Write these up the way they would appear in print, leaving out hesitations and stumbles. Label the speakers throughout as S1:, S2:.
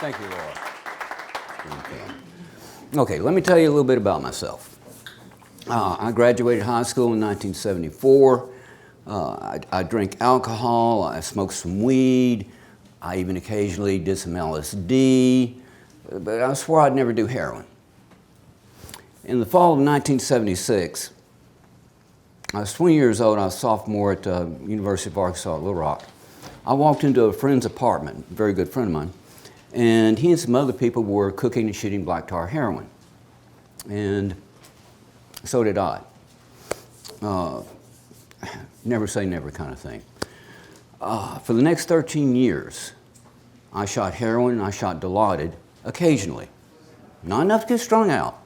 S1: Thank you, Laura. Okay, let me tell you a little bit about myself. I graduated high school in 1974. I drank alcohol, I smoked some weed, I even occasionally did some LSD, but I swore I'd never do heroin. In the fall of 1976, I was 20 years old, I was a sophomore at the University of Arkansas at Little Rock. I walked into a friend's apartment, a very good friend of mine, and he and some other people were cooking and shooting black tar heroin. And so did I. Never say never kind of thing. For the next 13 years, I shot heroin and I shot Dilaudid occasionally. Not enough to get strung out.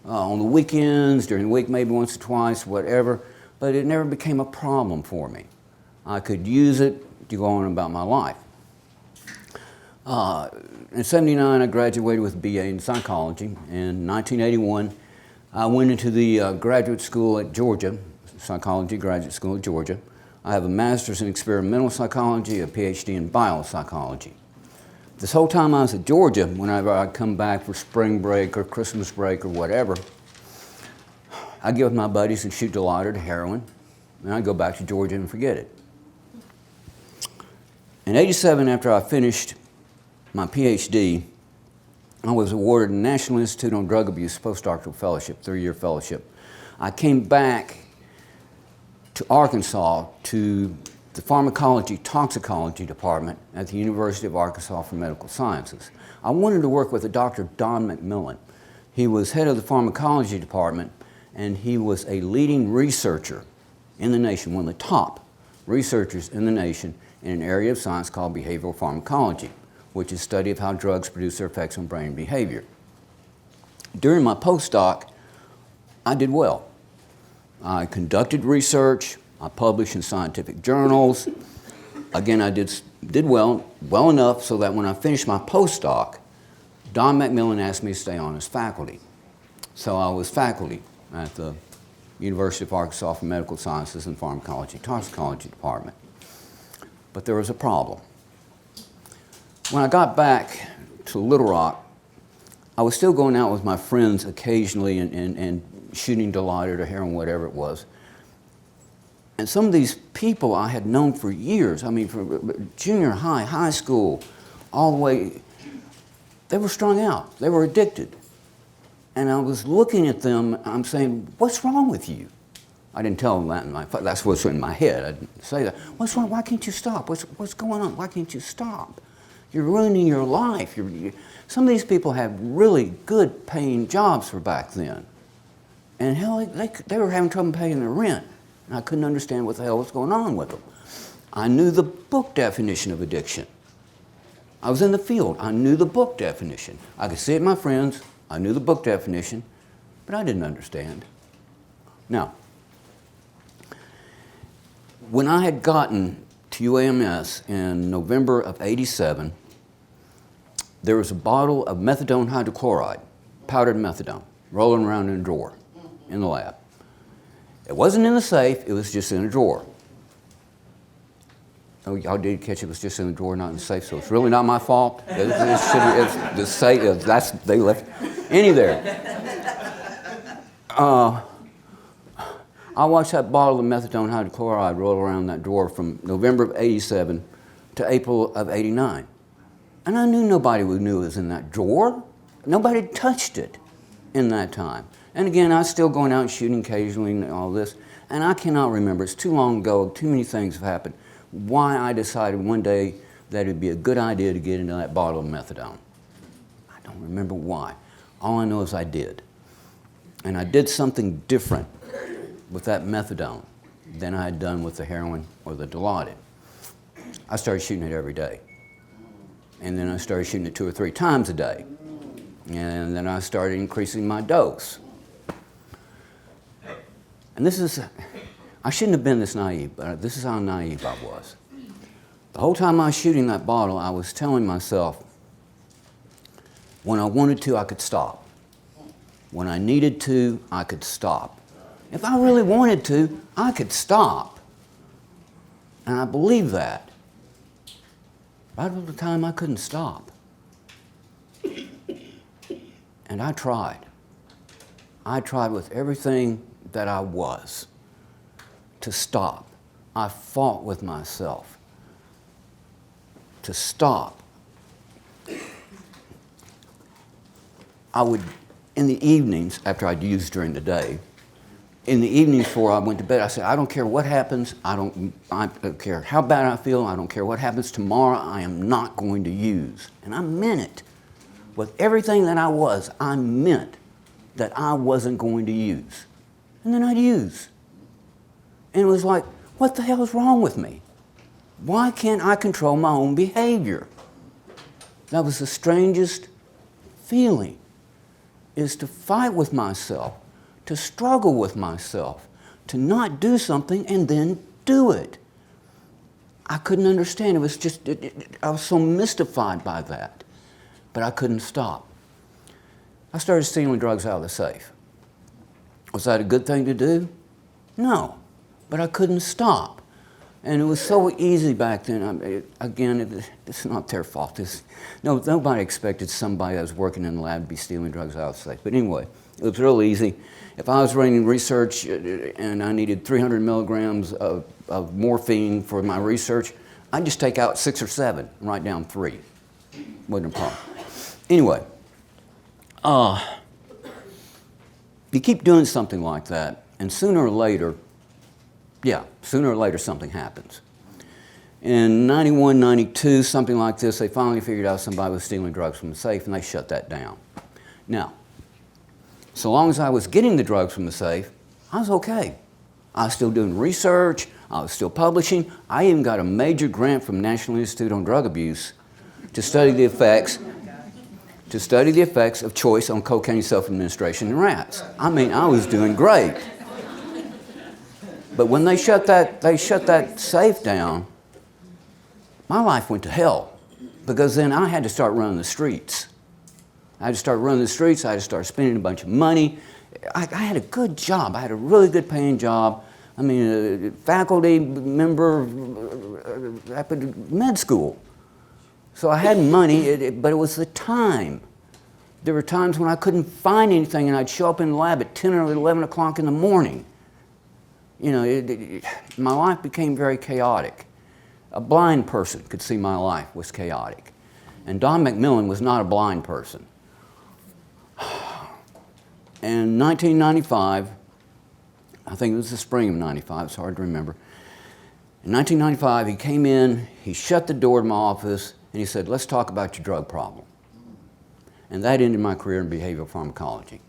S1: On the weekends, during the week, maybe once or twice, whatever, but it never became a problem for me. I could use it to go on about my life. In '79, I graduated with a BA in psychology. In 1981, I went into the graduate school at Georgia, psychology graduate school at Georgia. I have a master's in experimental psychology, a PhD in biopsychology. This whole time I was at Georgia, whenever I'd come back for spring break or Christmas break or whatever, I'd get with my buddies and shoot Dilaudid heroin, and I'd go back to Georgia and forget it. In '87, after I finished my PhD, I was awarded the National Institute on Drug Abuse Post-Doctoral Fellowship, 3-year fellowship. I came back to Arkansas to the Pharmacology and Toxicology Department at the University of Arkansas for Medical Sciences. I wanted to work with a Dr. Don McMillan. He was head of the Pharmacology Department, and he was a leading researcher in the nation, one of the top researchers in the nation in an area of science called behavioral pharmacology, which is study of how drugs produce their effects on brain behavior. During my postdoc, I did well. I conducted research, I published in scientific journals. Again, I did well enough so that when I finished my postdoc, Don McMillan asked me to stay on as faculty. So I was faculty at the University of Arkansas for Medical Sciences and Pharmacology and Toxicology Department. But there was a problem. When I got back to Little Rock, I was still going out with my friends occasionally and shooting Dilaudid or heroin, whatever it was. And some of these people I had known for years, I mean, from junior high, high school, all the way, they were strung out. They were addicted. And I was looking at them, I'm saying, what's wrong with you? I didn't tell them that, that's what's in my head. I didn't say that. What's wrong? Why can't you stop? What's going on? Why can't you stop? You're ruining your life. Some of these people had really good paying jobs for back then. And hell, they were having trouble paying their rent. And I couldn't understand what the hell was going on with them. I knew the book definition of addiction. I was in the field. I knew the book definition. I could see it in my friends. I knew the book definition, but I didn't understand. Now, when I had gotten to UAMS in November of '87, there was a bottle of methadone hydrochloride, powdered methadone, rolling around in a drawer in the lab. It wasn't in the safe, it was just in a drawer. Oh, y'all did catch it was just in the drawer, not in the safe, so it's really not my fault. It's the safe, they left any there. I watched that bottle of methadone hydrochloride roll around that drawer from November of '87 to April of '89. And I knew nobody knew it was in that drawer. Nobody touched it in that time. And again, I was still going out and shooting occasionally and all this. And I cannot remember, it's too long ago, too many things have happened, why I decided one day that it would be a good idea to get into that bottle of methadone. I don't remember why. All I know is I did. And I did something different with that methadone than I had done with the heroin or the Dilaudid. I started shooting it every day. And then I started shooting it 2 or 3 times a day. And then I started increasing my dose. And I shouldn't have been this naive, but this is how naive I was. The whole time I was shooting that bottle, I was telling myself, when I wanted to, I could stop. When I needed to, I could stop. If I really wanted to, I could stop. And I believed that. Right at the time, I couldn't stop. And I tried. I tried with everything that I was to stop. I fought with myself to stop. I would, in the evenings, after I'd used during the day, in the evenings before I went to bed, I said, I don't care what happens, I don't care how bad I feel, I don't care what happens tomorrow, I am not going to use. And I meant it. With everything that I was, I meant that I wasn't going to use. And then I'd use. And it was like, what the hell is wrong with me? Why can't I control my own behavior? That was the strangest feeling, is to fight with myself, to struggle with myself, to not do something and then do it. I couldn't understand. It was just, I was so mystified by that. But I couldn't stop. I started stealing drugs out of the safe. Was that a good thing to do? No, but I couldn't stop. And it was so easy back then. Again, it's not their fault. Nobody expected somebody that was working in the lab to be stealing drugs out of the safe. But anyway, it was real easy. If I was running research and I needed 300 milligrams of morphine for my research, I'd just take out 6 or 7 and write down 3. Wasn't a problem. Anyway, you keep doing something like that, and sooner or later something happens. In 91, 92, something like this, they finally figured out somebody was stealing drugs from the safe, and they shut that down. Now, so long as I was getting the drugs from the safe, I was okay. I was still doing research, I was still publishing. I even got a major grant from National Institute on Drug Abuse to study the effects of choice on cocaine self-administration in rats. I mean, I was doing great. But when they shut that safe down, my life went to hell, because then I had to start running the streets. I had to start running the streets, I had to start spending a bunch of money. I had a good job, I had a really good paying job. I mean, a faculty member at med school. So I had money, but it was the time. There were times when I couldn't find anything and I'd show up in the lab at 10 or 11 o'clock in the morning. You know, my life became very chaotic. A blind person could see my life was chaotic. And Don McMillan was not a blind person. In 1995, I think it was the spring of 95, it's hard to remember. In 1995, he came in, he shut the door to my office, and he said, let's talk about your drug problem. And that ended my career in behavioral pharmacology.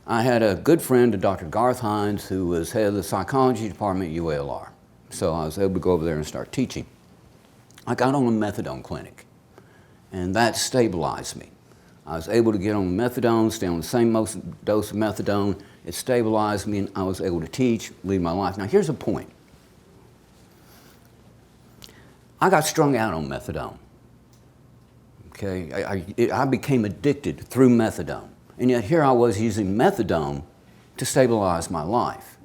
S1: I had a good friend, Dr. Garth Hines, who was head of the psychology department at UALR. So I was able to go over there and start teaching. I got on a methadone clinic, and that stabilized me. I was able to get on methadone, stay on the same dose of methadone. It stabilized me, and I was able to teach, lead my life. Now here's a point. I got strung out on methadone. Okay, I became addicted through methadone. And yet here I was using methadone to stabilize my life.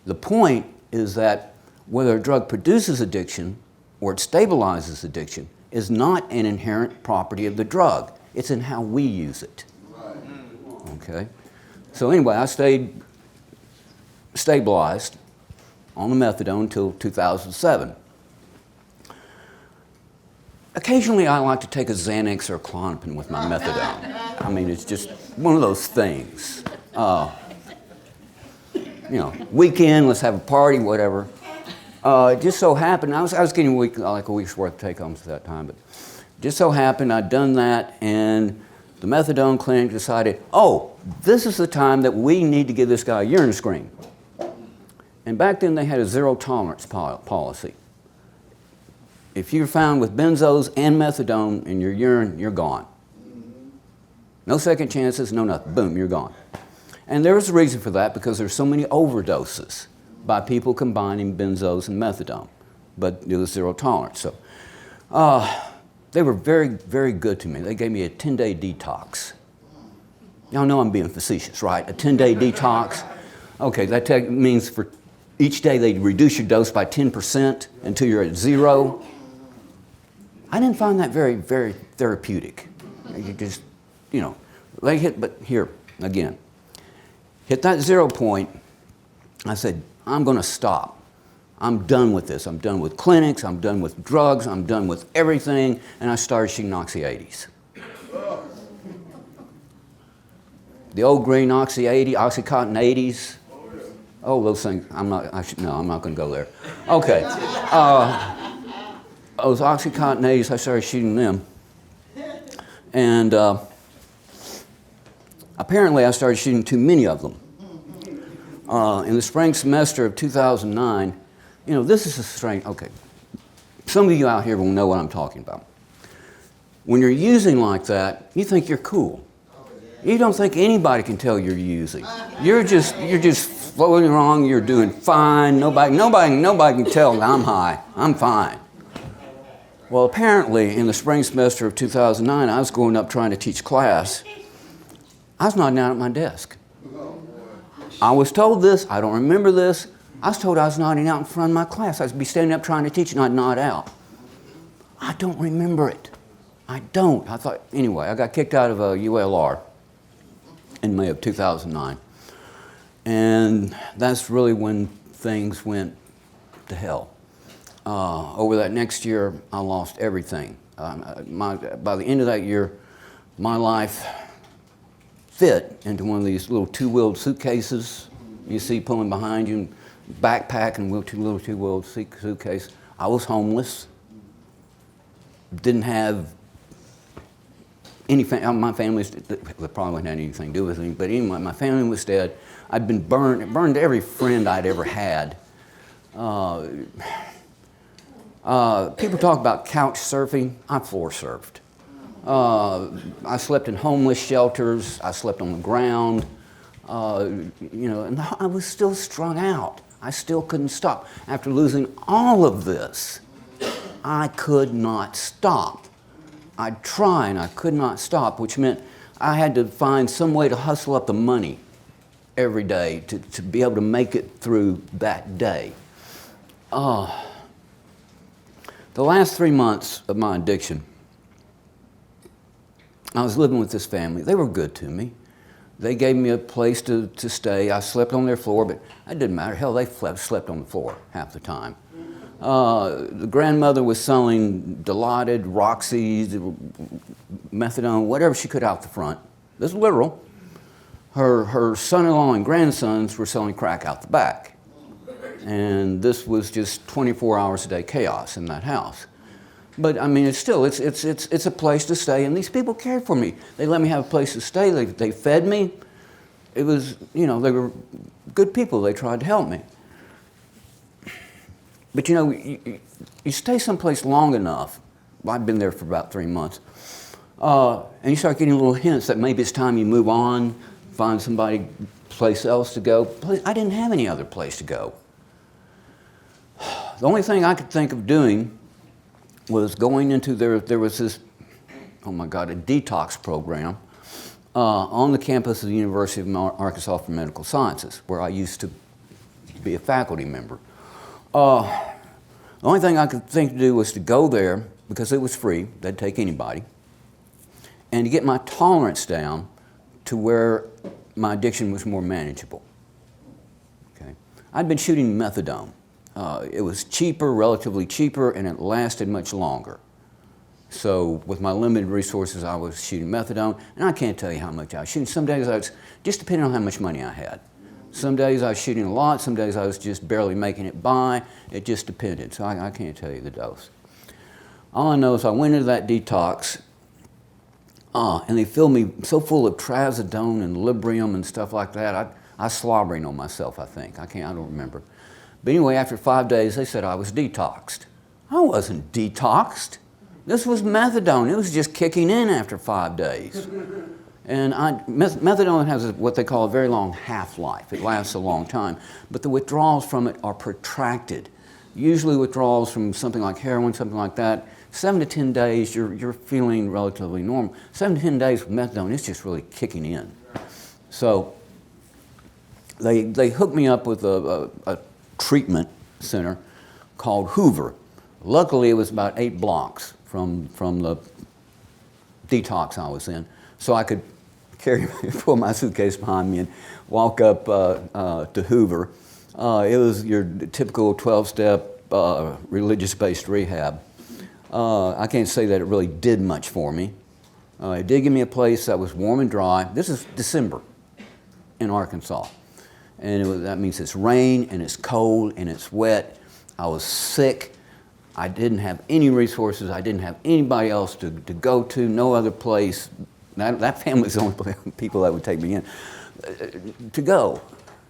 S1: The point is that whether a drug produces addiction or it stabilizes addiction is not an inherent property of the drug. It's in how we use it. Okay? So anyway, I stayed stabilized on the methadone until 2007. Occasionally I like to take a Xanax or a Klonopin with my methadone. I mean, it's just one of those things. You know, weekend, let's have a party, whatever. It just so happened, I was getting like a week's worth of take-homes at that time, but just so happened I'd done that, and the methadone clinic decided, oh, this is the time that we need to give this guy a urine screen. And back then they had a zero tolerance policy. If you're found with benzos and methadone in your urine, you're gone. No second chances, no nothing. Boom, you're gone. And there was a reason for that, because there's so many overdoses by people combining benzos and methadone. But it was zero tolerance. So they were very, very good to me. They gave me a 10-day detox. Y'all know I'm being facetious, right? A 10-day detox. Okay, that means for each day they reduce your dose by 10% until you're at 0. I didn't find that very, very therapeutic. You just, you know, they hit, but here, again, hit that 0 point, I said, I'm going to stop. I'm done with this. I'm done with clinics. I'm done with drugs. I'm done with everything. And I started shooting Oxy 80s. The old green Oxy 80, Oxycontin 80s. Oh, those things, I'm not going to go there. Okay. Those Oxycontin 80s, I started shooting them. And apparently I started shooting too many of them. In the spring semester of 2009, you know, this is a strange, okay. Some of you out here will know what I'm talking about. When you're using like that, you think you're cool. You don't think anybody can tell you're using. You're just floating along, you're doing fine. Nobody can tell that I'm high. I'm fine. Well, apparently, in the spring semester of 2009, I was going up trying to teach class. I was nodding out at my desk. I was told this, I don't remember this. I was told I was nodding out in front of my class. I'd be standing up trying to teach and I'd nod out. I don't remember it. I don't. I thought, anyway, I got kicked out of a ULR in May of 2009. And that's really when things went to hell. Over that next year, I lost everything. By the end of that year, my life fit into one of these little two-wheeled suitcases you see pulling behind you, backpack and little two-wheeled suitcase. I was homeless. Didn't have any my family probably wouldn't have anything to do with me, but anyway, my family was dead. I'd been burned every friend I'd ever had. People talk about couch surfing. I floor surfed. I slept in homeless shelters. I slept on the ground. You know, and I was still strung out. I still couldn't stop. After losing all of this, I could not stop. I'd try and I could not stop, which meant I had to find some way to hustle up the money every day to be able to make it through that day. The last 3 months of my addiction, I was living with this family. They were good to me. They gave me a place to stay. I slept on their floor, but it didn't matter. Hell, they slept on the floor half the time. The grandmother was selling Dilaudid, Roxy, methadone, whatever she could out the front. This is literal. Her son-in-law and grandsons were selling crack out the back. And this was just 24 hours a day chaos in that house. But I mean, it's a place to stay, and these people cared for me. They let me have a place to stay. They fed me. It was, you know, they were good people. They tried to help me. But you know, you stay someplace long enough. I've been there for about 3 months, and you start getting little hints that maybe it's time you move on, find somebody, place else to go. I didn't have any other place to go. The only thing I could think of doing was going into there was this, oh my God, a detox program on the campus of the University of Arkansas for Medical Sciences, where I used to be a faculty member. The only thing I could think to do was to go there, because it was free, they'd take anybody, and to get my tolerance down to where my addiction was more manageable. Okay. I'd been shooting methadone. It was cheaper, relatively cheaper, and it lasted much longer. So with my limited resources, I was shooting methadone, and I can't tell you how much I was shooting. Some days I was, just depending on how much money I had. Some days I was shooting a lot, some days I was just barely making it by. It just depended, so I can't tell you the dose. All I know is I went into that detox, and they filled me so full of trazodone and Librium and stuff like that. I was slobbering on myself, I think. I don't remember. But anyway, after 5 days, they said I was detoxed. I wasn't detoxed. This was methadone. It was just kicking in after 5 days. And methadone has what they call a very long half-life. It lasts a long time. But the withdrawals from it are protracted. Usually withdrawals from something like heroin, something like that, 7 to 10 days, you're feeling relatively normal. 7 to 10 days with methadone, it's just really kicking in. So they hooked me up with a treatment center called Hoover. Luckily, it was about 8 blocks from the detox I was in, so I could pull my suitcase behind me and walk up to Hoover. It was your typical 12-step religious-based rehab. I can't say that it really did much for me. It did give me a place that was warm and dry. This is December in Arkansas. And that means it's rain and it's cold and it's wet. I was sick. I didn't have any resources. I didn't have anybody else to go to, no other place. That family's the only people that would take me in to go.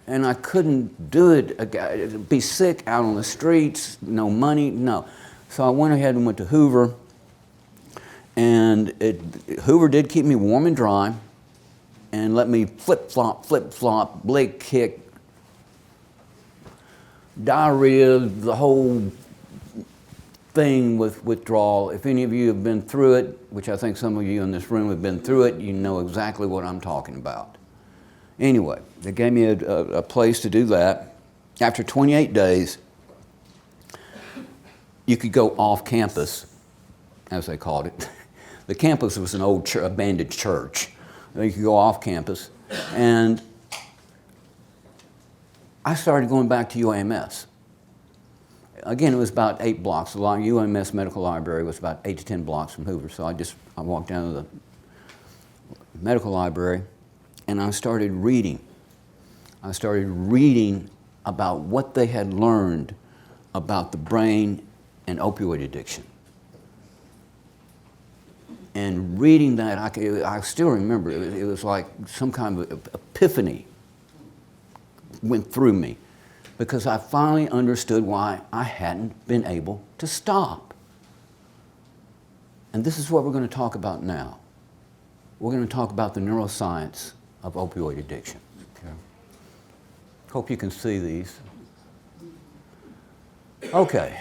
S1: And I couldn't do it, be sick out on the streets, no money, no. So I went ahead and went to Hoover. And Hoover did keep me warm and dry and let me flip-flop, leg kick, diarrhea, the whole thing with withdrawal. If any of you have been through it, which I think some of you in this room have been through it, you know exactly what I'm talking about. Anyway, they gave me a place to do that. After 28 days, you could go off campus, as they called it. The campus was an old abandoned church. You could go off campus. And I started going back to UAMS. Again, it was about 8 blocks. The UAMS Medical Library was about 8 to 10 blocks from Hoover. So I walked down to the medical library and I started reading. I started reading about what they had learned about the brain and opioid addiction. And reading that, I still remember, it was like some kind of epiphany went through me because I finally understood why I hadn't been able to stop. And this is what we're going to talk about now. We're going to talk about the neuroscience of opioid addiction. Okay. Hope you can see these. Okay,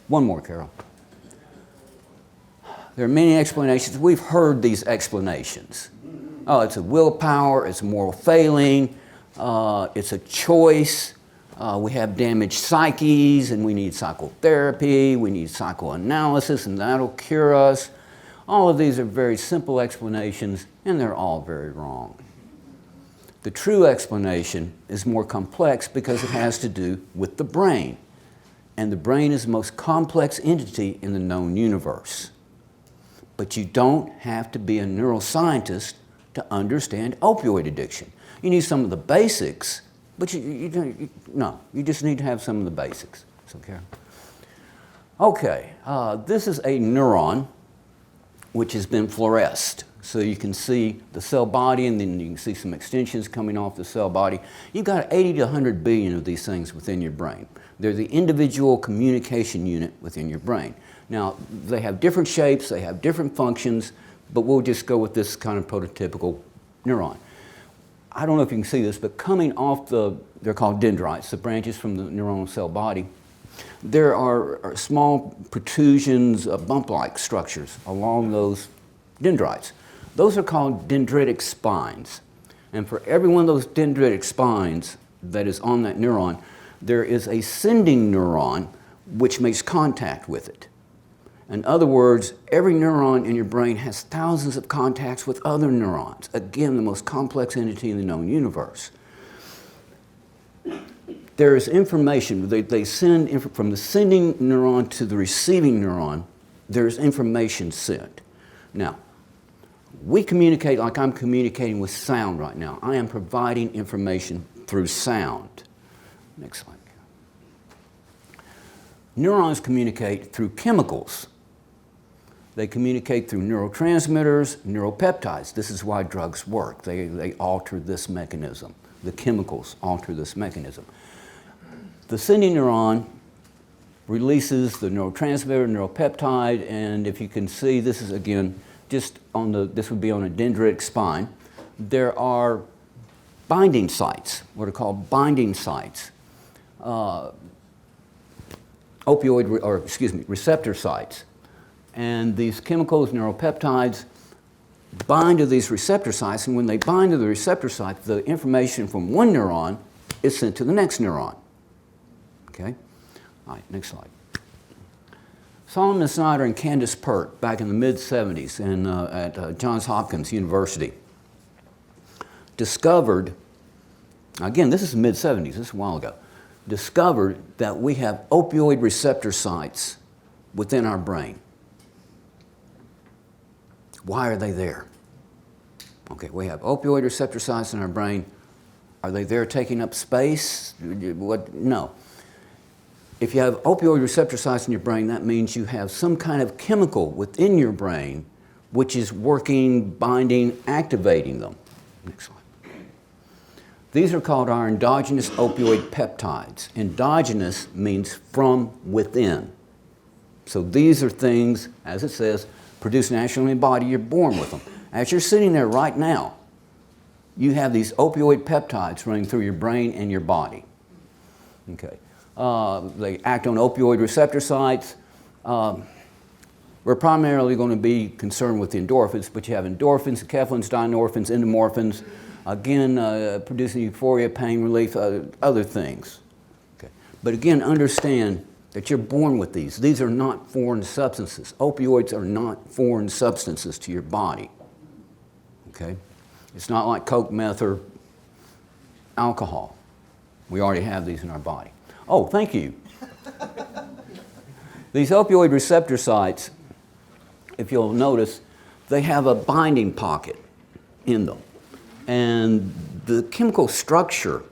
S1: one more, Carol. There are many explanations. We've heard these explanations. Oh, it's a willpower, it's a moral failing, it's a choice, we have damaged psyches and we need psychotherapy, we need psychoanalysis and that'll cure us. All of these are very simple explanations and they're all very wrong. The true explanation is more complex because it has to do with the brain. And the brain is the most complex entity in the known universe. But you don't have to be a neuroscientist to understand opioid addiction. You need some of the basics, but you just need to have some of the basics. Okay, this is a neuron which has been fluoresced. So you can see the cell body and then you can see some extensions coming off the cell body. You've got 80 to 100 billion of these things within your brain. They're the individual communication unit within your brain. Now, they have different shapes, they have different functions, but we'll just go with this kind of prototypical neuron. I don't know if you can see this, but coming off they're called dendrites, the branches from the neuronal cell body, there are small protrusions, bump-like structures along those dendrites. Those are called dendritic spines. And for every one of those dendritic spines that is on that neuron, there is a sending neuron which makes contact with it. In other words, every neuron in your brain has thousands of contacts with other neurons. Again, the most complex entity in the known universe. There is information, they send from the sending neuron to the receiving neuron, there's information sent. Now, we communicate like I'm communicating with sound right now. I am providing information through sound. Next slide. Neurons communicate through chemicals. They communicate through neurotransmitters, neuropeptides. This is why drugs work. They alter this mechanism. The chemicals alter this mechanism. The sending neuron releases the neurotransmitter, neuropeptide, and if you can see, this is again just this would be on a dendritic spine. There are binding sites, what are called binding sites. Receptor sites. And these chemicals, neuropeptides, bind to these receptor sites, and when they bind to the receptor site, the information from one neuron is sent to the next neuron. Okay? All right, next slide. Solomon Snyder and Candace Pert, back in the mid-'70s at Johns Hopkins University, discovered, again, this is the mid-70s, this is a while ago, discovered that we have opioid receptor sites within our brain. Why are they there? Okay, we have opioid receptor sites in our brain. Are they there taking up space? What? No. If you have opioid receptor sites in your brain, that means you have some kind of chemical within your brain which is working, binding, activating them. Next slide. These are called our endogenous opioid peptides. Endogenous means from within. So these are things, as it says, produced naturally in the body. You're born with them. As you're sitting there right now, you have these opioid peptides running through your brain and your body. Okay. They act on opioid receptor sites. We're primarily going to be concerned with the endorphins, but you have endorphins, enkephalins, dynorphins, endomorphins, again, producing euphoria, pain relief, other things. Okay. But again, understand that you're born with these. These are not foreign substances. Opioids are not foreign substances to your body. Okay? It's not like coke, meth, or alcohol. We already have these in our body. Oh, thank you. These opioid receptor sites, if you'll notice, they have a binding pocket in them. And the chemical structure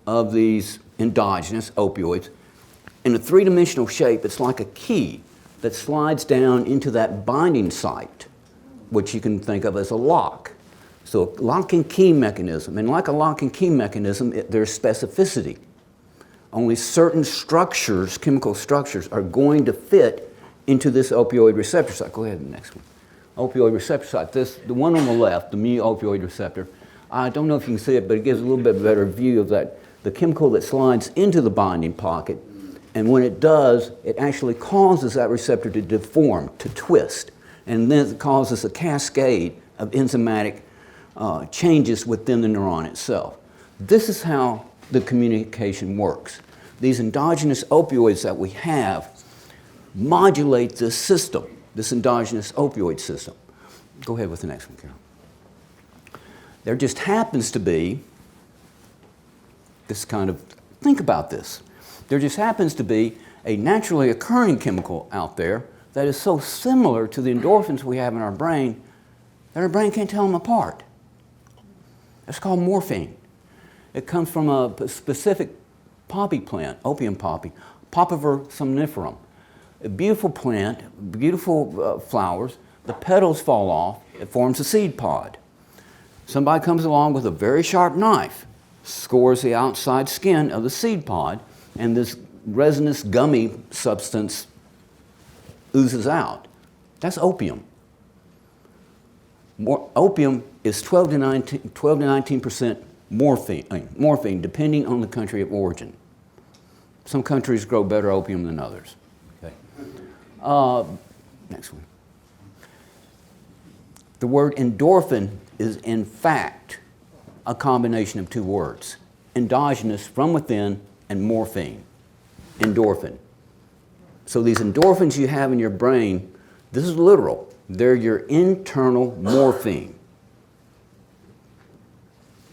S1: of these endogenous opioids, in a three-dimensional shape, it's like a key that slides down into that binding site, which you can think of as a lock. So a lock and key mechanism, and like a lock and key mechanism, there's specificity. Only certain structures, chemical structures, are going to fit into this opioid receptor site. Go ahead to the next one. Opioid receptor site. The one on the left, the mu opioid receptor, I don't know if you can see it, but it gives a little bit better view of that, the chemical that slides into the binding pocket. And when it does, it actually causes that receptor to deform, to twist. And then it causes a cascade of enzymatic changes within the neuron itself. This is how the communication works. These endogenous opioids that we have modulate this system, this endogenous opioid system. Go ahead with the next one, Carol. There just happens to be this kind of, think about this. There just happens to be a naturally occurring chemical out there that is so similar to the endorphins we have in our brain that our brain can't tell them apart. It's called morphine. It comes from a specific poppy plant, opium poppy, Papaver somniferum. A beautiful plant, beautiful flowers. The petals fall off. It forms a seed pod. Somebody comes along with a very sharp knife, scores the outside skin of the seed pod, and this resinous gummy substance oozes out. That's opium. Opium is 12 to 19% morphine, depending on the country of origin. Some countries grow better opium than others. Okay. Next one. The word endorphin is in fact a combination of two words. Endogenous, from within, and morphine, endorphin. So these endorphins you have in your brain, this is literal. They're your internal morphine.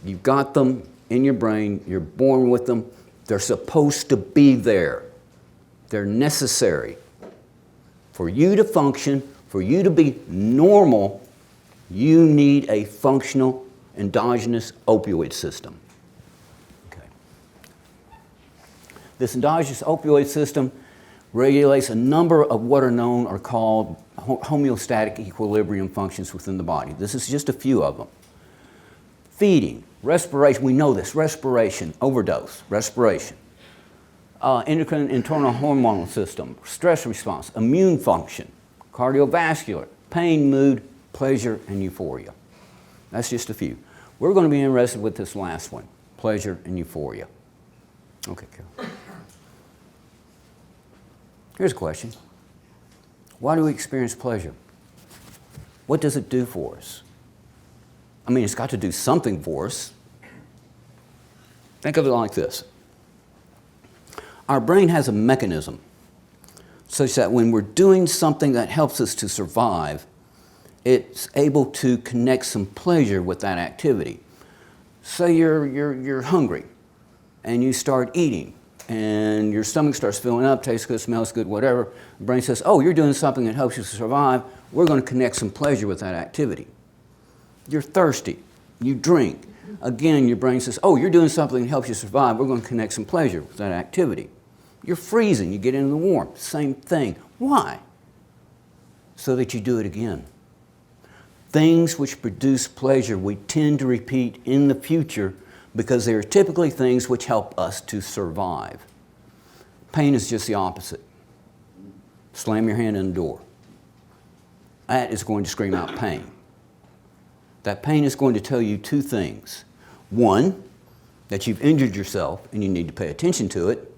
S1: You've got them in your brain, you're born with them, they're supposed to be there. They're necessary. For you to function, for you to be normal, you need a functional endogenous opioid system. Okay. This endogenous opioid system regulates a number of what are known or called homeostatic equilibrium functions within the body. This is just a few of them. Feeding, respiration, we know this, respiration, overdose, respiration. Endocrine internal hormonal system, stress response, immune function, cardiovascular, pain, mood, pleasure, and euphoria. That's just a few. We're going to be interested with this last one, pleasure and euphoria. Okay, Carol. Here's a question. Why do we experience pleasure? What does it do for us? I mean, it's got to do something for us. Think of it like this. Our brain has a mechanism such that when we're doing something that helps us to survive, it's able to connect some pleasure with that activity. Say you're hungry and you start eating and your stomach starts filling up, tastes good, smells good, whatever. The brain says, oh, you're doing something that helps you survive. We're going to connect some pleasure with that activity. You're thirsty. You drink. Again, your brain says, oh, you're doing something that helps you survive. We're going to connect some pleasure with that activity. You're freezing. You get into the warmth. Same thing. Why? So that you do it again. Things which produce pleasure we tend to repeat in the future because they are typically things which help us to survive. Pain is just the opposite. Slam your hand in the door. That is going to scream out pain. That pain is going to tell you two things. One, that you've injured yourself and you need to pay attention to it.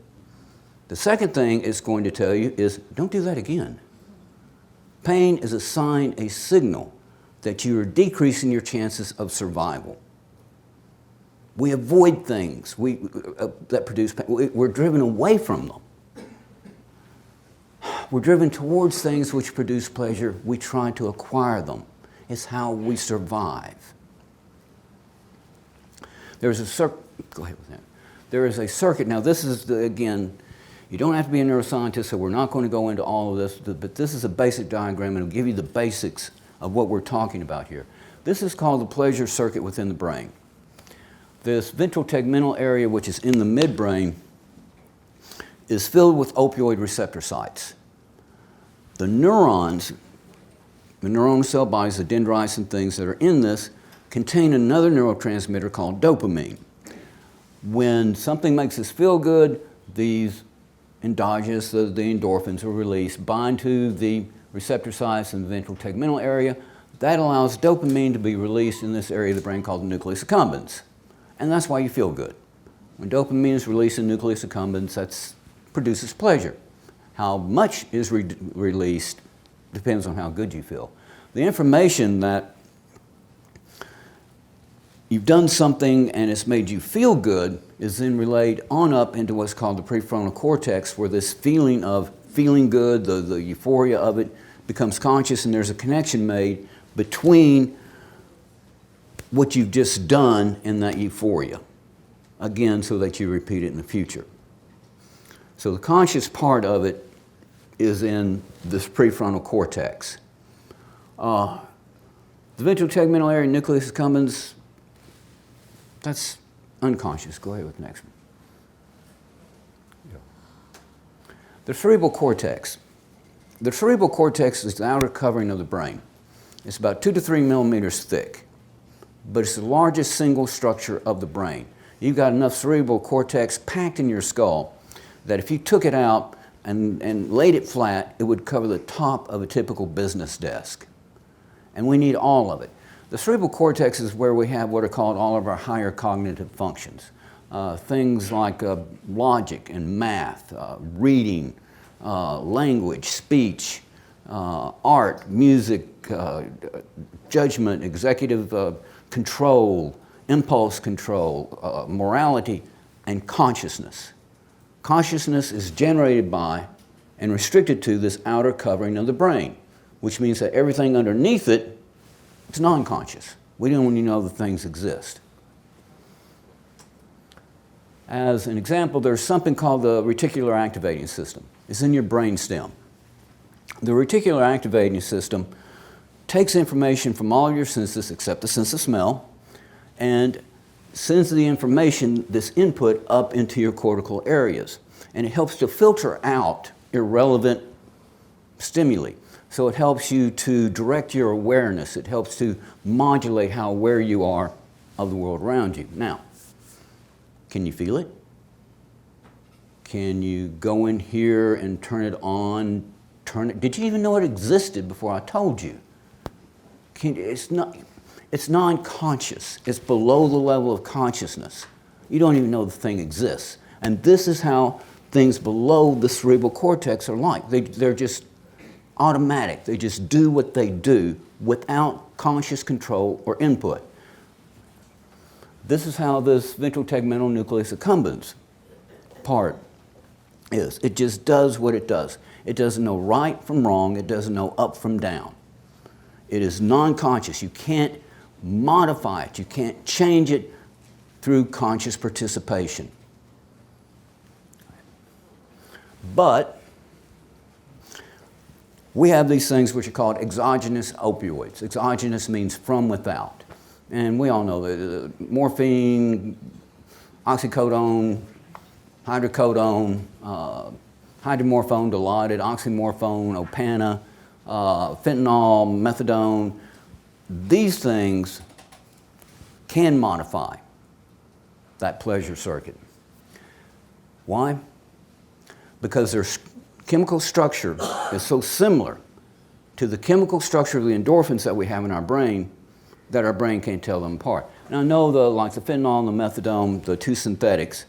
S1: The second thing it's going to tell you is, don't do that again. Pain is a sign, a signal that you are decreasing your chances of survival. We avoid things that produce pain. We're driven away from them. We're driven towards things which produce pleasure. We try to acquire them. It's how we survive. There's a circuit. Go ahead with that. There is a circuit. Now, this is again. You don't have to be a neuroscientist, so we're not going to go into all of this. But this is a basic diagram, and it'll give you the basics of what we're talking about here. This is called the pleasure circuit within the brain. This ventral tegmental area, which is in the midbrain, is filled with opioid receptor sites. The neurons, the neuronal cell bodies, the dendrites and things that are in this, contain another neurotransmitter called dopamine. When something makes us feel good, these endogenous, the endorphins are released, bind to the receptor sites in the ventral tegmental area. That allows dopamine to be released in this area of the brain called the nucleus accumbens. And that's why you feel good. When dopamine is released in the nucleus accumbens, that produces pleasure. How much is released depends on how good you feel. The information that you've done something and it's made you feel good is then relayed on up into what's called the prefrontal cortex, where this feeling of feeling good, the euphoria of it, becomes conscious, and there's a connection made between what you've just done and that euphoria, again, so that you repeat it in the future. So the conscious part of it is in this prefrontal cortex. The ventral tegmental area, nucleus accumbens, that's unconscious. Go ahead with the next one. Yeah. The cerebral cortex. The cerebral cortex is the outer covering of the brain. It's about 2 to 3 millimeters thick, but it's the largest single structure of the brain. You've got enough cerebral cortex packed in your skull that if you took it out and laid it flat, it would cover the top of a typical business desk. And we need all of it. The cerebral cortex is where we have what are called all of our higher cognitive functions. Things like logic and math, reading, language, speech, art, music, judgment, executive control, impulse control, morality, and consciousness. Consciousness is generated by and restricted to this outer covering of the brain, which means that everything underneath it is non-conscious. We don't even know that things exist. As an example, there's something called the reticular activating system. It's in your brain stem. The reticular activating system takes information from all your senses except the sense of smell and sends the information, this input, up into your cortical areas. And it helps to filter out irrelevant stimuli. So it helps you to direct your awareness. It helps to modulate how aware you are of the world around you. Now, can you feel it? Can you go in here and turn it on? Did you even know it existed before I told you? It's non-conscious. It's below the level of consciousness. You don't even know the thing exists. And this is how things below the cerebral cortex are like. They're just automatic. They just do what they do without conscious control or input. This is how this ventral tegmental nucleus accumbens part is. It just does what it does. It doesn't know right from wrong. It doesn't know up from down. It is non-conscious. You can't modify it. You can't change it. through conscious participation. But we have these things which are called exogenous opioids. Exogenous means from without. And we all know that morphine, oxycodone, hydrocodone, hydromorphone, Dilaudid, oxymorphone, Opana, fentanyl, methadone, these things can modify that pleasure circuit. Why? Because their chemical structure is so similar to the chemical structure of the endorphins that we have in our brain that our brain can't tell them apart. Now I know like the fentanyl and the methadone, the two synthetics,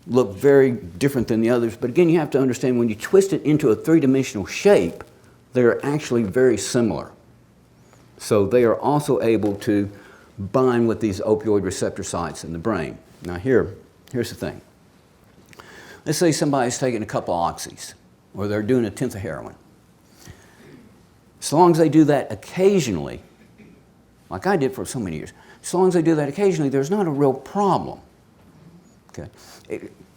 S1: look very different than the others, but again you have to understand when you twist it into a three-dimensional shape, they're actually very similar. So they are also able to bind with these opioid receptor sites in the brain. Now here's the thing. Let's say somebody's taking a couple of oxys, or they're doing a tenth of heroin. So long as they do that occasionally, like I did for so many years, so long as they do that occasionally, there's not a real problem. Okay.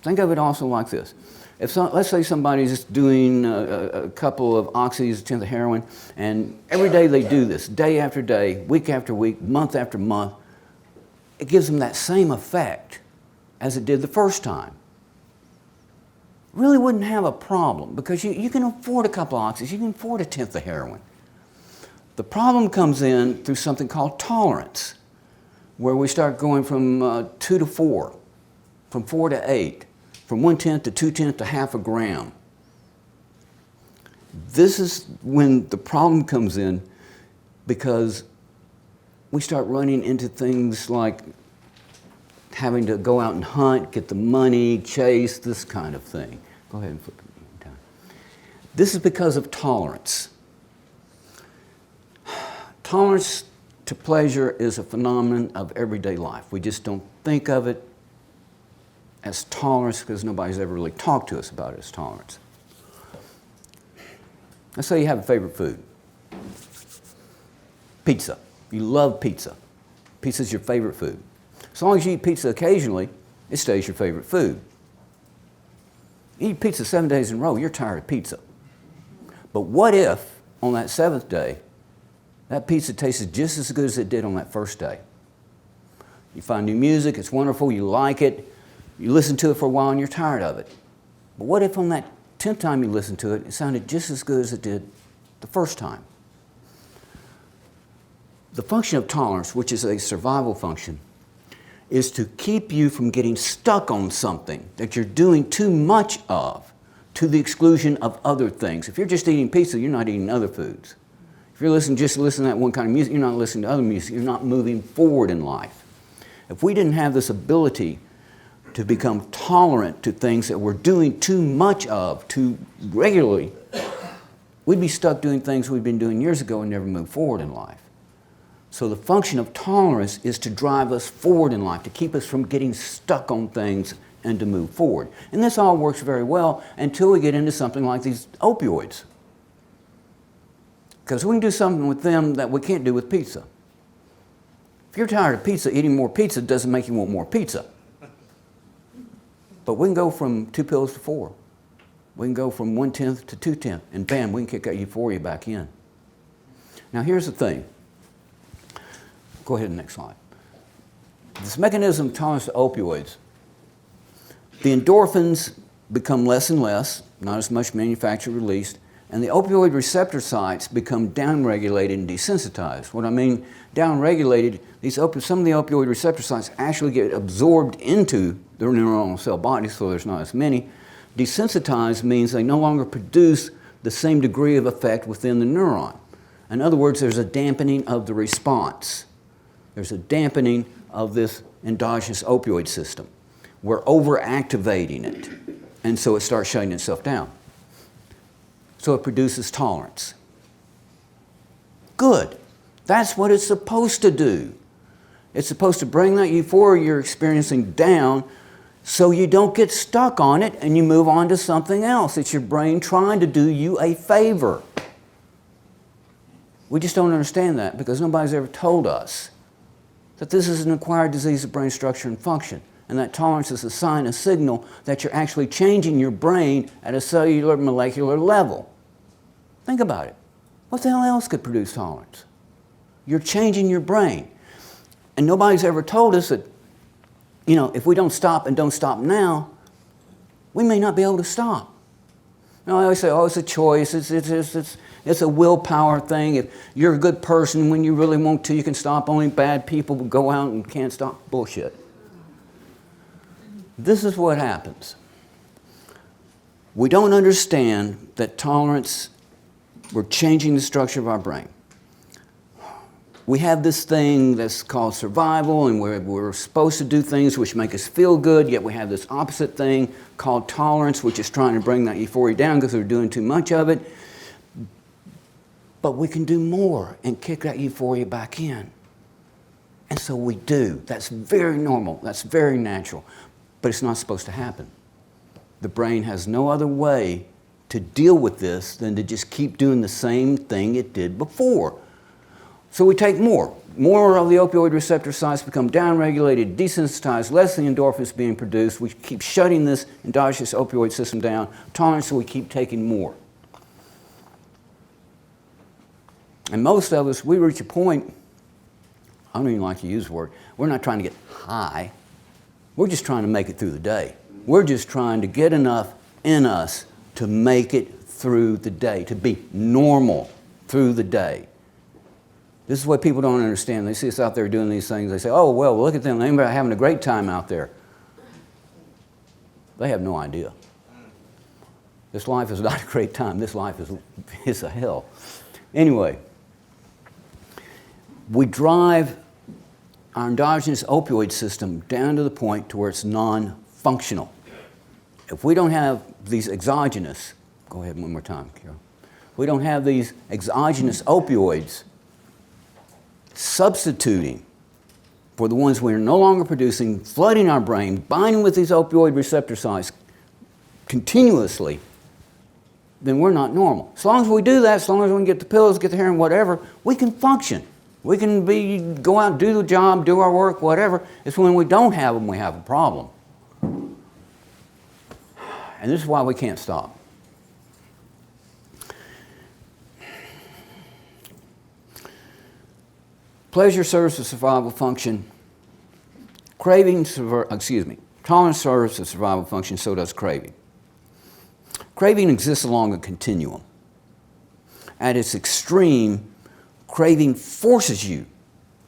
S1: Think of it also like this. Let's say somebody's doing a couple of oxys, a tenth of heroin, and every day they do this, day after day, week after week, month after month, it gives them that same effect as it did the first time. Really wouldn't have a problem because you can afford a couple of oxys, you can afford a tenth of heroin. The problem comes in through something called tolerance, where we start going from 2 to 4, from 4 to 8, from 1/10 to 2/10 to half a gram. This is when the problem comes in because we start running into things like having to go out and hunt, get the money, chase, this kind of thing. Go ahead and flip it down. This is because of tolerance. Tolerance to pleasure is a phenomenon of everyday life. We just don't think of it as tolerance because nobody's ever really talked to us about it as tolerance. Let's say you have a favorite food. Pizza. You love pizza. Pizza's your favorite food. As long as you eat pizza occasionally, it stays your favorite food. You eat pizza 7 days in a row, you're tired of pizza. But what if, on that 7th day, that pizza tasted just as good as it did on that first day? You find new music, it's wonderful, you like it, you listen to it for a while and you're tired of it. But what if on that 10th time you listened to it, it sounded just as good as it did the first time? The function of tolerance, which is a survival function, is to keep you from getting stuck on something that you're doing too much of to the exclusion of other things. If you're just eating pizza, you're not eating other foods. If you're just listening to that one kind of music, you're not listening to other music, you're not moving forward in life. If we didn't have this ability to become tolerant to things that we're doing too much of, too regularly, we'd be stuck doing things we've been doing years ago and never move forward in life. So the function of tolerance is to drive us forward in life, to keep us from getting stuck on things and to move forward. And this all works very well until we get into something like these opioids. Because we can do something with them that we can't do with pizza. If you're tired of pizza, eating more pizza doesn't make you want more pizza. But we can go from 2 pills to 4. We can go from 1/10 to 2/10, and bam, we can kick that euphoria back in. Now here's the thing. Go ahead, next slide. This mechanism of tolerance to opioids, the endorphins become less and less, not as much manufactured released, and the opioid receptor sites become downregulated and desensitized. What I mean downregulated, some of the opioid receptor sites actually get absorbed into the neuronal cell body, so there's not as many. Desensitized means they no longer produce the same degree of effect within the neuron. In other words, there's a dampening of the response. There's a dampening of this endogenous opioid system. We're overactivating it, and so it starts shutting itself down. So it produces tolerance. Good. That's what it's supposed to do. It's supposed to bring that euphoria you're experiencing down so you don't get stuck on it and you move on to something else. It's your brain trying to do you a favor. We just don't understand that because nobody's ever told us that this is an acquired disease of brain structure and function, and that tolerance is a sign, a signal that you're actually changing your brain at a cellular, molecular level. Think about it. What the hell else could produce tolerance? You're changing your brain. And nobody's ever told us that, you know, if we don't stop and don't stop now, we may not be able to stop. You know, I always say, oh, it's a choice, it's a willpower thing. If you're a good person, when you really want to, you can stop. Only bad people will go out and can't stop. Bullshit. This is what happens. We don't understand that tolerance, we're changing the structure of our brain. We have this thing that's called survival, and we're supposed to do things which make us feel good, yet we have this opposite thing called tolerance, which is trying to bring that euphoria down because we're doing too much of it. But we can do more and kick that euphoria back in. And so we do. That's very normal. That's very natural. But it's not supposed to happen. The brain has no other way to deal with this than to just keep doing the same thing it did before. So we take more. More of the opioid receptor sites become downregulated, desensitized, less of the endorphins being produced. We keep shutting this endogenous opioid system down. Tolerance, so we keep taking more. And most of us, we reach a point, I don't even like to use the word, we're not trying to get high. We're just trying to make it through the day. We're just trying to get enough in us to make it through the day, to be normal through the day. This is what people don't understand. They see us out there doing these things. They say, oh, well, look at them. They're having a great time out there. They have no idea. This life is not a great time. This life is a hell. Anyway, we drive our endogenous opioid system down to the point to where it's non-functional. If we don't have these exogenous, go ahead one more time, Carol. If we don't have these exogenous opioids substituting for the ones we're no longer producing, flooding our brain, binding with these opioid receptor sites continuously, then we're not normal. As long as we do that, as long as we can get the pills, get the heroin, whatever, we can function. We can go out, do the job, do our work, whatever. It's when we don't have them, we have a problem. And this is why we can't stop. Pleasure serves a survival function. Tolerance serves a survival function, so does craving. Craving exists along a continuum. At its extreme, craving forces you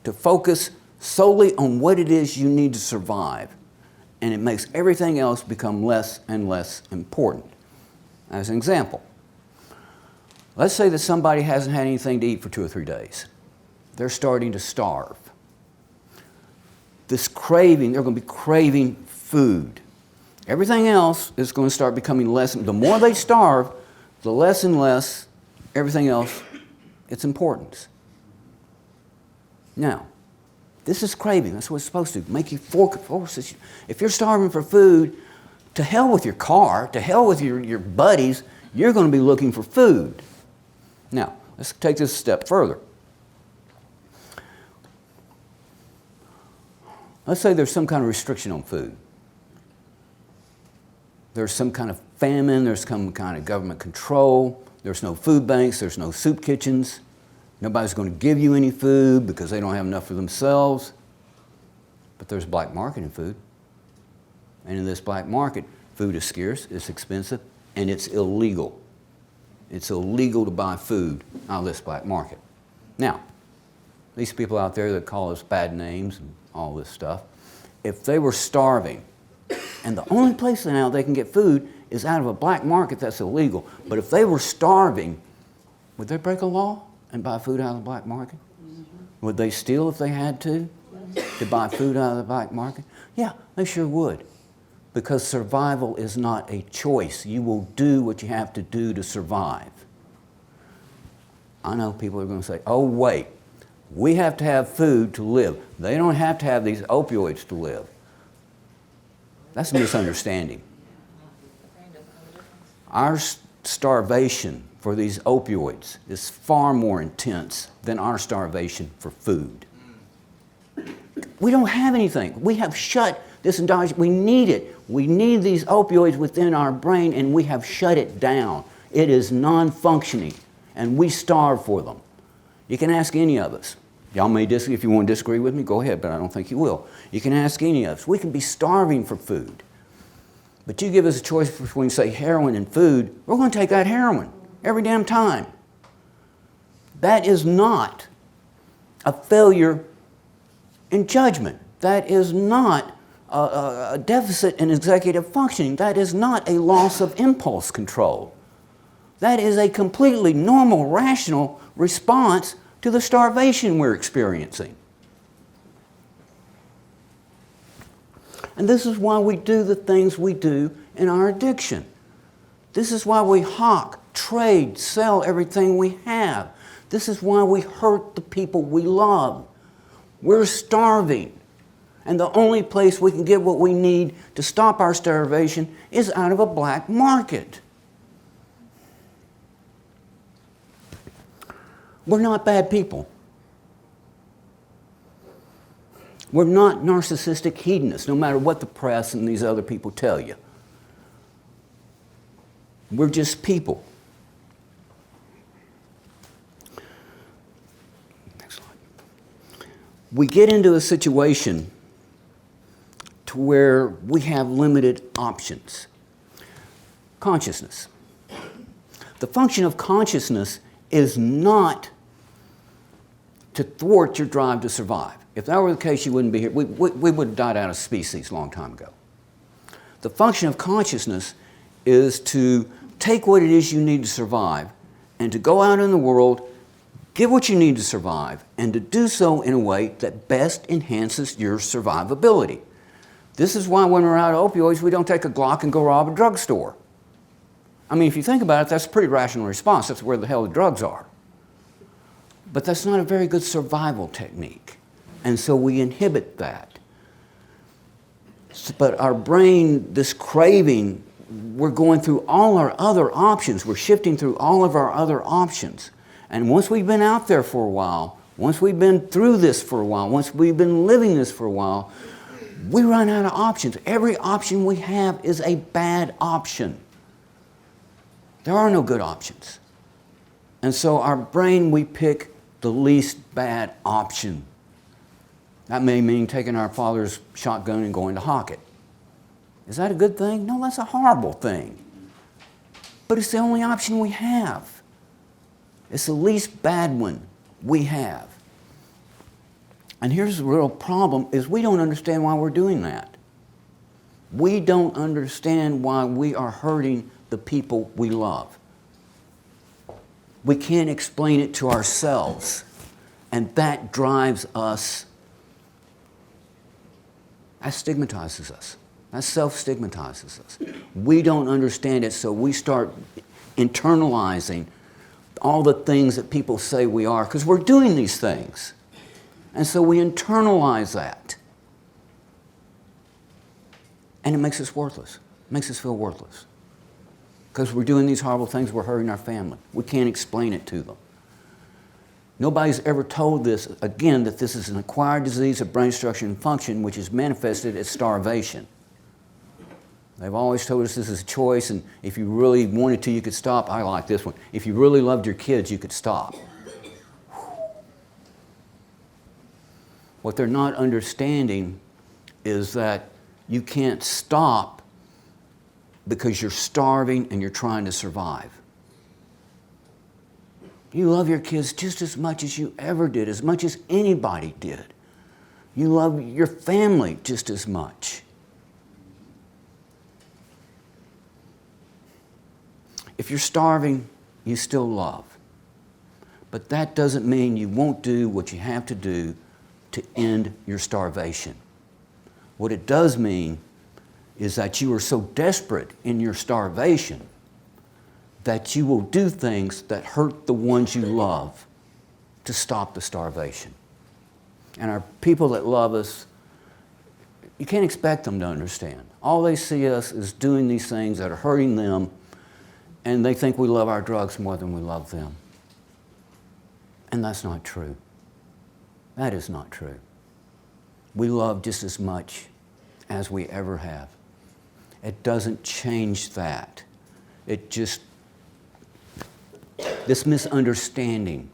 S1: to focus solely on what it is you need to survive, and it makes everything else become less and less important. As an example, let's say that somebody hasn't had anything to eat for 2 or 3 days. They're starting to starve. This craving, they're going to be craving food. Everything else is going to start becoming less. The more they starve, the less and less everything else, its importance. Now, this is craving. That's what it's supposed to do. Make you focus. If you're starving for food, to hell with your car, to hell with your buddies, you're going to be looking for food. Now, let's take this a step further. Let's say there's some kind of restriction on food. There's some kind of famine, there's some kind of government control, there's no food banks, there's no soup kitchens, nobody's going to give you any food because they don't have enough for themselves. But there's black market in food. And in this black market, food is scarce, it's expensive, and it's illegal. It's illegal to buy food out of this black market. Now, these people out there that call us bad names and all this stuff, if they were starving, and the only place now they can get food is out of a black market that's illegal, but if they were starving, would they break a law and buy food out of the black market? Mm-hmm. Would they steal if they had to buy food out of the black market? Yeah, they sure would, because survival is not a choice. You will do what you have to do to survive. I know people are going to say, oh wait, we have to have food to live. They don't have to have these opioids to live. That's a misunderstanding. Our starvation for these opioids is far more intense than our starvation for food. We don't have anything. We have shut this endogenous, we need it. We need these opioids within our brain, and we have shut it down. It is non-functioning, and we starve for them. You can ask any of us. Y'all may disagree. If you want to disagree with me, go ahead, but I don't think you will. You can ask any of us. We can be starving for food. But you give us a choice between, say, heroin and food, we're going to take that heroin every damn time. That is not a failure in judgment. That is not a deficit in executive functioning. That is not a loss of impulse control. That is a completely normal, rational response to the starvation we're experiencing. And this is why we do the things we do in our addiction. This is why we hawk, trade, sell everything we have. This is why we hurt the people we love. We're starving. And the only place we can get what we need to stop our starvation is out of a black market. We're not bad people. We're not narcissistic hedonists, no matter what the press and these other people tell you. We're just people. Next slide. We get into a situation to where we have limited options. Consciousness. The function of consciousness is not to thwart your drive to survive. If that were the case, you wouldn't be here. We would have died out of species a long time ago. The function of consciousness is to take what it is you need to survive and to go out in the world, get what you need to survive, and to do so in a way that best enhances your survivability. This is why when we're out of opioids, we don't take a Glock and go rob a drugstore. I mean, if you think about it, that's a pretty rational response. That's where the hell the drugs are. But that's not a very good survival technique. And so we inhibit that. But our brain, this craving, we're going through all our other options. We're shifting through all of our other options. And once we've been out there for a while, once we've been through this for a while, once we've been living this for a while, we run out of options. Every option we have is a bad option. There are no good options. And so our brain, we pick the least bad option. That may mean taking our father's shotgun and going to hawk it. Is that a good thing? No, that's a horrible thing. But it's the only option we have. It's the least bad one we have. And here's the real problem, is we don't understand why we're doing that. We don't understand why we are hurting the people we love. We can't explain it to ourselves. And that drives us. That stigmatizes us. That self-stigmatizes us. We don't understand it, so we start internalizing all the things that people say we are, because we're doing these things. And so we internalize that. And it makes us worthless. It makes us feel worthless. Because we're doing these horrible things, we're hurting our family. We can't explain it to them. Nobody's ever told this, again, that this is an acquired disease of brain structure and function which is manifested as starvation. They've always told us this is a choice, and if you really wanted to, you could stop. I like this one. If you really loved your kids, you could stop. What they're not understanding is that you can't stop because you're starving and you're trying to survive. You love your kids just as much as you ever did, as much as anybody did. You love your family just as much. If you're starving, you still love. But that doesn't mean you won't do what you have to do to end your starvation. What it does mean is that you are so desperate in your starvation that you will do things that hurt the ones you love to stop the starvation. And our people that love us, you can't expect them to understand. All they see us is doing these things that are hurting them, and they think we love our drugs more than we love them. And that's not true. That is not true. we love just as much as we ever have. It doesn't change that. It just, this misunderstanding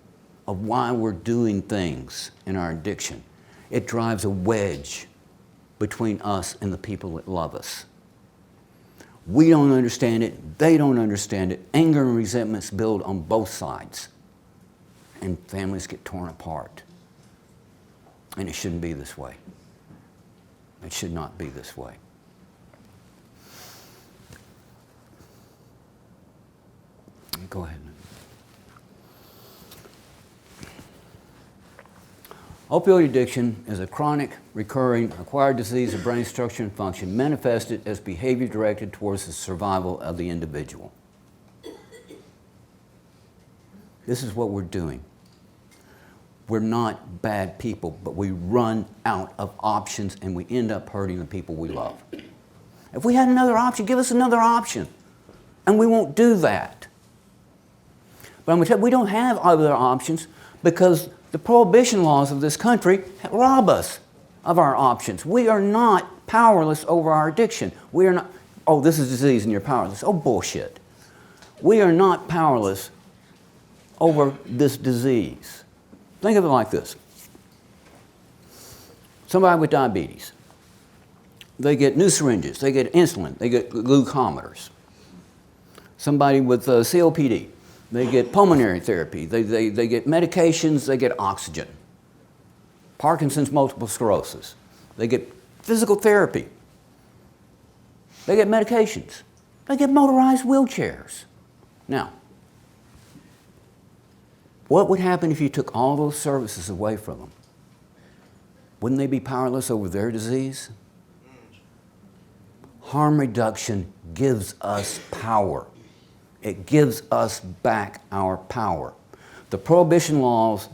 S1: of why we're doing things in our addiction, it drives a wedge between us and the people that love us. We don't understand it, they don't understand it. Anger and resentments build on both sides, and families get torn apart. And it shouldn't be this way. It should not be this way. Go ahead. Opioid addiction is a chronic, recurring, acquired disease of brain structure and function manifested as behavior directed towards the survival of the individual. This is what we're doing. We're not bad people, but we run out of options and we end up hurting the people we love. If we had another option, give us another option. And we won't do that. But I'm going to tell you, we don't have other options because the prohibition laws of this country rob us of our options. We are not powerless over our addiction. We are not, oh, this is disease and you're powerless. Oh, bullshit. We are not powerless over this disease. Think of it like this. Somebody with diabetes, they get new syringes, they get insulin, they get glucometers. Somebody with COPD, they get pulmonary therapy, they get medications, they get oxygen. Parkinson's, multiple sclerosis, they get physical therapy. They get medications. They get motorized wheelchairs. Now, what would happen if you took all those services away from them? Wouldn't they be powerless over their disease? Harm reduction gives us power. It gives us back our power. The prohibition laws,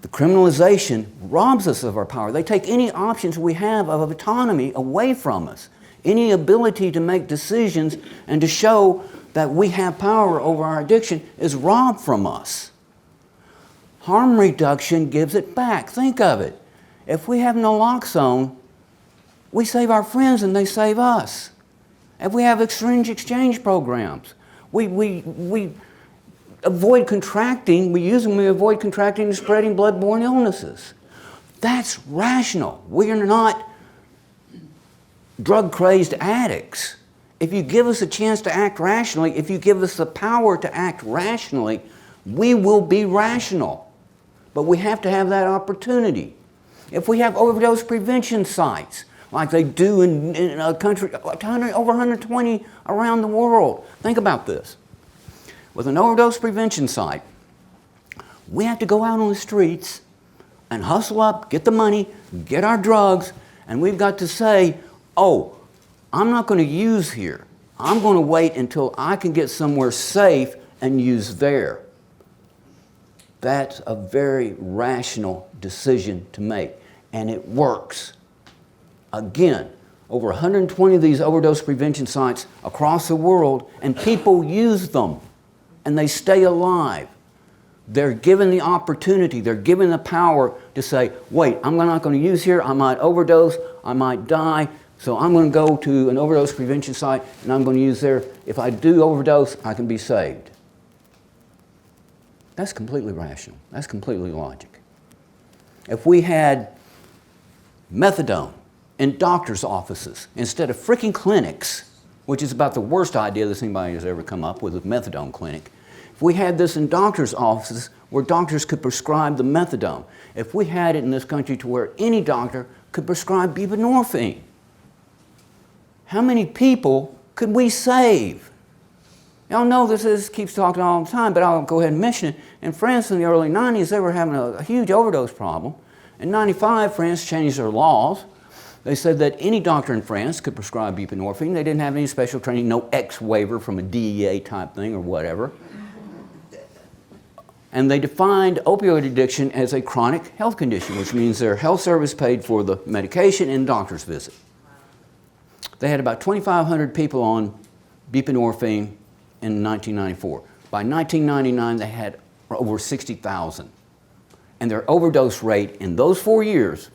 S1: the criminalization robs us of our power. They take any options we have of autonomy away from us. Any ability to make decisions and to show that we have power over our addiction is robbed from us. Harm reduction gives it back. Think of it. If we have naloxone, we save our friends and they save us. If we have syringe exchange programs, we avoid contracting, we use them, we avoid contracting and spreading bloodborne illnesses. That's rational. We are not drug-crazed addicts. If you give us a chance to act rationally, if you give us the power to act rationally, we will be rational. But we have to have that opportunity. If we have overdose prevention sites, like they do in a country, over 120 around the world. Think about this. With an overdose prevention site, we have to go out on the streets and hustle up, get the money, get our drugs, and we've got to say, oh, I'm not going to use here. I'm going to wait until I can get somewhere safe and use there. That's a very rational decision to make, and it works. Again, over 120 of these overdose prevention sites across the world, and people use them, and they stay alive. They're given the opportunity, they're given the power to say, wait, I'm not going to use here, I might overdose, I might die, so I'm going to go to an overdose prevention site, and I'm going to use there. If I do overdose, I can be saved. That's completely rational. That's completely logic. If we had methadone in doctor's offices instead of freaking clinics, which is about the worst idea that anybody has ever come up with, a methadone clinic. If we had this in doctor's offices where doctors could prescribe the methadone, if we had it in this country to where any doctor could prescribe buprenorphine, how many people could we save? Y'all know this keeps talking all the time, but I'll go ahead and mention it. In France in the early 90s, they were having a huge overdose problem. In 95, France changed their laws. They said that any doctor in France could prescribe buprenorphine. They didn't have any special training, no X waiver from a DEA type thing or whatever. And they defined opioid addiction as a chronic health condition, which means their health service paid for the medication and doctor's visit. They had about 2,500 people on buprenorphine in 1994. By 1999, they had over 60,000. And their overdose rate in those 4 years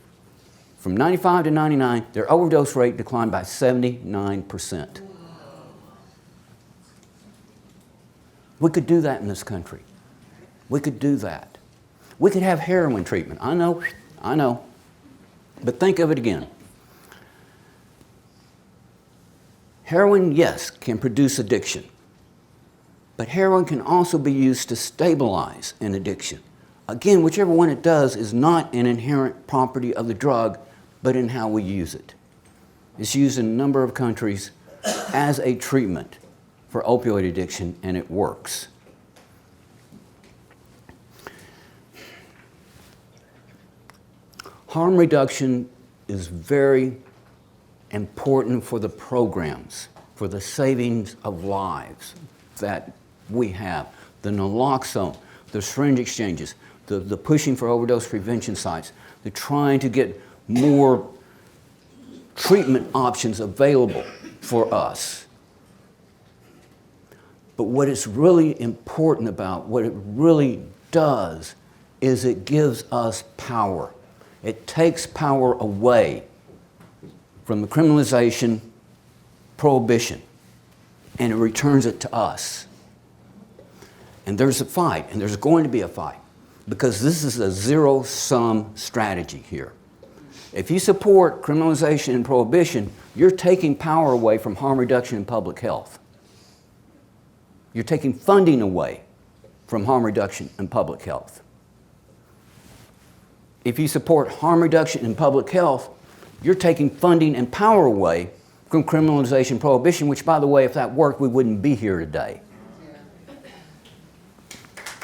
S1: From 95 to 99, their overdose rate declined by 79%. We could do that in this country. We could do that. We could have heroin treatment. I know. But think of it again. Heroin, yes, can produce addiction. But heroin can also be used to stabilize an addiction. Again, whichever one it does is not an inherent property of the drug, but in how we use it. It's used in a number of countries as a treatment for opioid addiction, and it works. Harm reduction is very important for the programs, for the savings of lives that we have. The naloxone, the syringe exchanges, the pushing for overdose prevention sites, the trying to get more treatment options available for us. But what it's really important about, what it really does, is it gives us power. It takes power away from the criminalization, prohibition, and it returns it to us. And there's a fight, and there's going to be a fight, because this is a zero-sum strategy here. If you support criminalization and prohibition, you're taking power away from harm reduction and public health. You're taking funding away from harm reduction and public health. If you support harm reduction and public health, you're taking funding and power away from criminalization and prohibition, which, by the way, if that worked, we wouldn't be here today.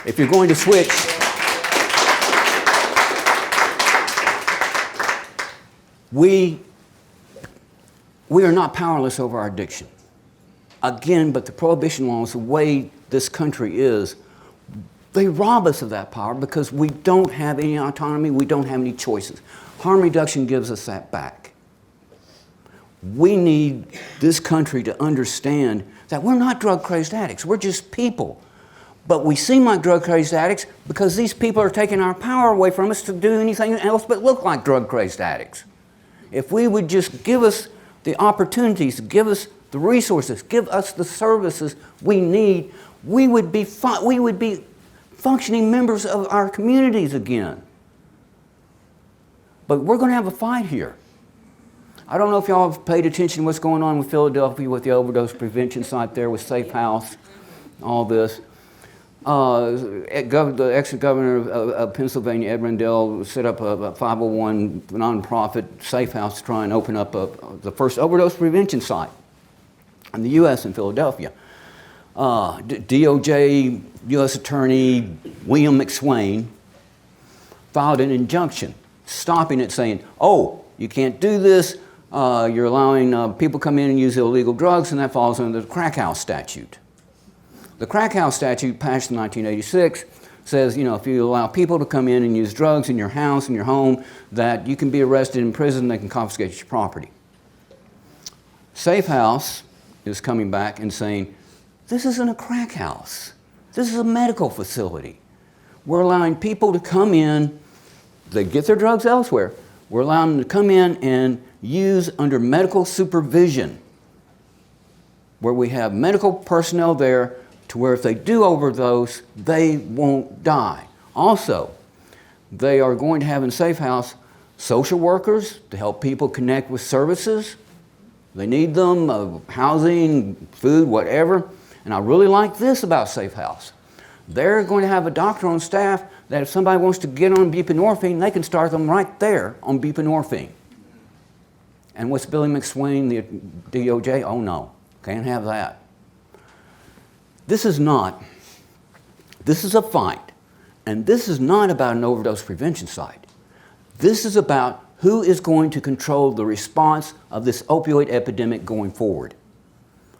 S1: If you're going to switch, we are not powerless over our addiction. Again, but the prohibition laws, the way this country is, they rob us of that power because we don't have any autonomy, we don't have any choices. Harm reduction gives us that back. We need this country to understand that we're not drug-crazed addicts, we're just people. But we seem like drug-crazed addicts because these people are taking our power away from us to do anything else but look like drug-crazed addicts. If we would just give us the opportunities, give us the resources, give us the services we need, we would be functioning members of our communities again. But we're going to have a fight here. I don't know if y'all have paid attention to what's going on with Philadelphia with the overdose prevention site there with Safe House, all this. The ex-governor of Pennsylvania, Ed Rendell, set up a 501 nonprofit Safe House to try and open up the first overdose prevention site in the U.S. in Philadelphia. DOJ U.S. Attorney William McSwain filed an injunction stopping it, saying, oh, you can't do this, you're allowing people come in and use illegal drugs, and that falls under the crack house statute. The crack house statute, passed in 1986, says, if you allow people to come in and use drugs in your house, in your home, that you can be arrested in prison, they can confiscate your property. Safe House is coming back and saying, this isn't a crack house. This is a medical facility. We're allowing people to come in, they get their drugs elsewhere. We're allowing them to come in and use under medical supervision, where we have medical personnel there to where if they do overdose, they won't die. Also, they are going to have in Safe House social workers to help people connect with services. They need them, housing, food, whatever. And I really like this about Safe House. They're going to have a doctor on staff that if somebody wants to get on buprenorphine, they can start them right there on buprenorphine. And what's Billy McSwain, the DOJ? Oh no, can't have that. This is a fight, and this is not about an overdose prevention site. This is about who is going to control the response of this opioid epidemic going forward.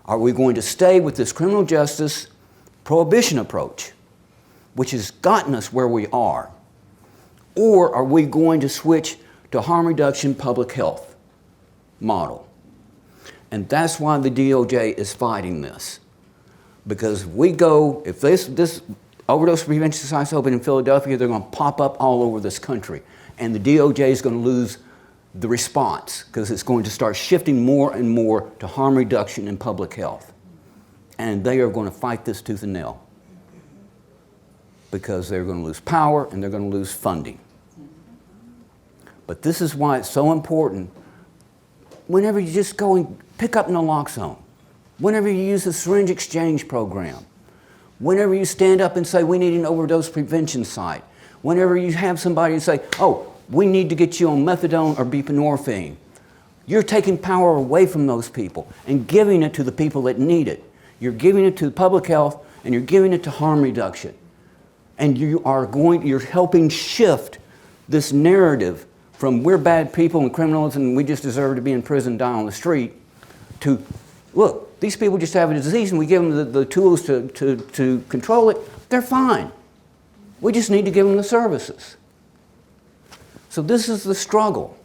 S1: Are we going to stay with this criminal justice prohibition approach, which has gotten us where we are? Or are we going to switch to harm reduction public health model? And that's why the DOJ is fighting this. Because if this overdose prevention site's open in Philadelphia, they're going to pop up all over this country. And the DOJ is going to lose the response, because it's going to start shifting more and more to harm reduction and public health. And they are going to fight this tooth and nail because they're going to lose power and they're going to lose funding. But this is why it's so important whenever you just go and pick up naloxone, whenever you use the syringe exchange program, whenever you stand up and say, we need an overdose prevention site, whenever you have somebody say, oh, we need to get you on methadone or buprenorphine, you're taking power away from those people and giving it to the people that need it. You're giving it to public health and you're giving it to harm reduction. And you're helping shift this narrative from we're bad people and criminals and we just deserve to be in prison, die on the street, to, look, these people just have a disease and we give them the tools to control it, they're fine. We just need to give them the services. So this is the struggle.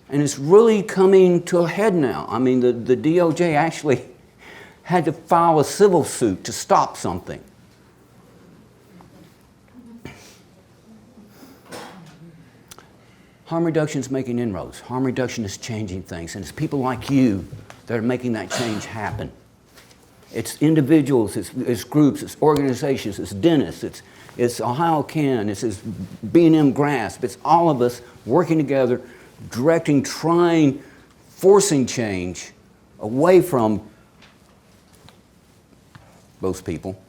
S1: And it's really coming to a head now. I mean, the DOJ actually had to file a civil suit to stop something. Harm reduction is making inroads. Harm reduction is changing things. And it's people like you that are making that change happen. It's individuals, it's groups, it's organizations, it's dentists, it's Ohio Can, it's B&M Grasp. It's all of us working together, directing, trying, forcing change away from those people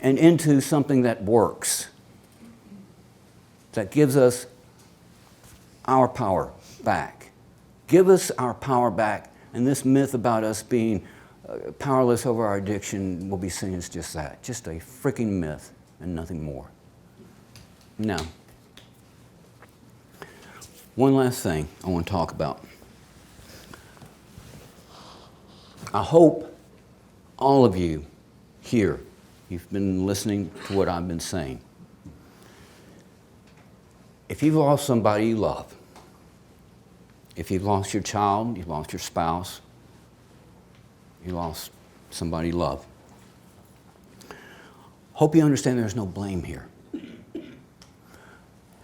S1: and into something that works, that gives us our power back. Give us our power back, and this myth about us being powerless over our addiction will be seen as just that, just a freaking myth and nothing more. Now, one last thing I want to talk about. I hope all of you here, you've been listening to what I've been saying. If you've lost somebody you love, if you've lost your child, you've lost your spouse, you lost somebody you love, hope you understand there's no blame here.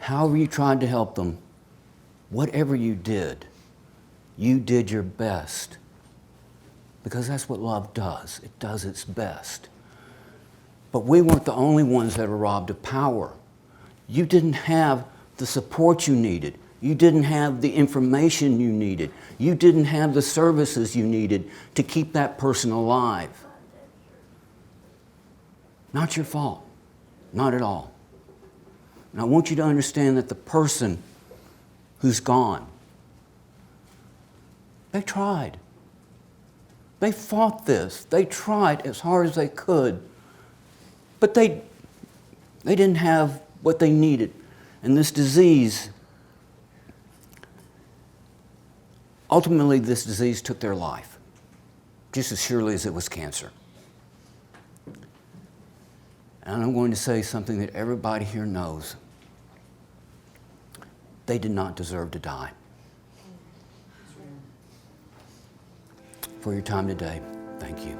S1: However you tried to help them, whatever you did your best. Because that's what love does. It does its best. But we weren't the only ones that were robbed of power. You didn't have the support you needed. You didn't have the information you needed. You didn't have the services you needed to keep that person alive. Not your fault. Not at all. And I want you to understand that the person who's gone, they tried. They fought this. They tried as hard as they could. But they didn't have what they needed. And this disease, ultimately this disease took their life, just as surely as it was cancer. And I'm going to say something that everybody here knows. They did not deserve to die. For your time today, thank you.